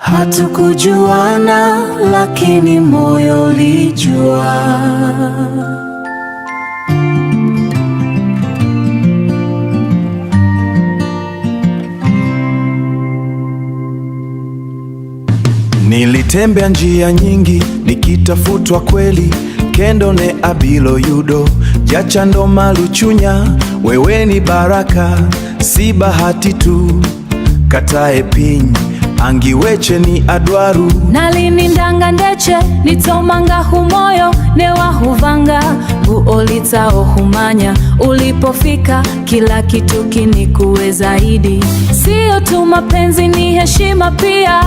Hatukujuana lakini moyo ulijua. Nilitembea njia nyingi nikitafutwa kweli, kendo ne abilo yudo jachando maluchunya. Wewe ni baraka, si bahati tu, katae piny angiweche ni adwaru. Nalinindanga ndeche nitomanga humoyo newa huvanga buolita ohumanya. Ulipofika kila kitu kinikuwe zaidi, sio tu mapenzi ni heshima pia.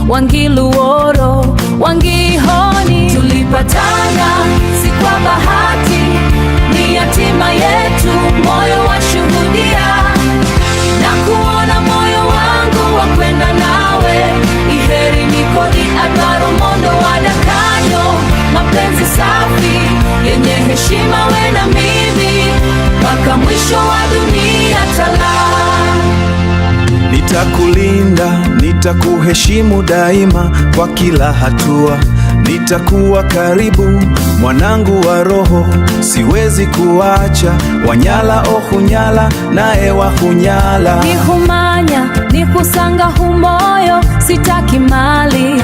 Wangiluoro wangihoni, tulipatana si kwa bahati, ni hatima yetu, moyo washuhudia. Na kuona moyo wangu wa kwenda nawe, iheri nikodi adwaro mondo wadakanyo. Mapenzi safi yenye heshima we na mimi, mpaka mwisho wa dunia tala. Nitakulinda, nitakuheshimu daima kwa kila hatua. Nitakuwa karibu, mwanangu wa roho, siwezi kuacha. Wanyala ohunyala nae wahunyala. Nihumanya, nihusanga humoyo, sitaki mali.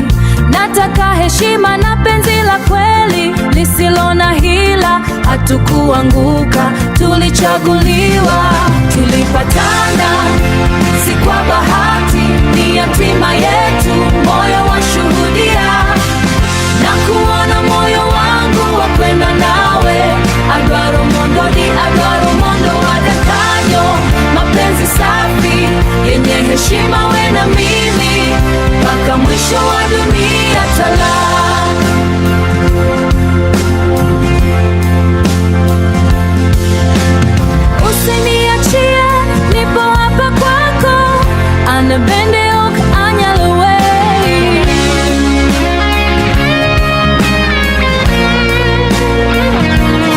Nataka heshima na penzi la kweli, lisilo na hila. Hatukuanguka, tulichaguliwa. Tulipatana si kwa bahati, ni hatima yetu, moyo washuhudia. Na kuona moyo wangu wa kwenda nawe, adwaro mondo di adwaro mondo wadakanyo. Mapenzi safi yenye heshima we na mimi, mpaka mwisho wa dunia tala. Usiniachie, nipo hapa kwako, anabende ok anyalwe.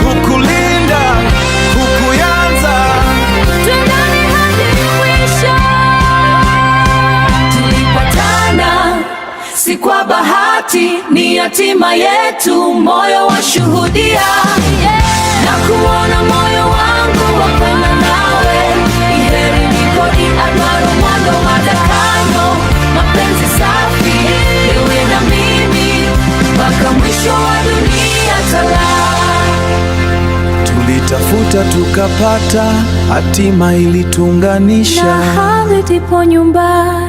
Kukulinda, kukuyanza, twendani hadi mwisho. Tulipatana si kwa bahati, ni hatima yetu, moyo washuhudia. Na kuona moyo wangu wa kwenda nawe, iheri nikodi adwaro mwando wadakanyo. Mapenzi safi ewe na mimi, mpaka mwisho wa dunia tala. tulitafuta tukapata, hatima ilitunganisha. Na hadi ndipo nyumbani.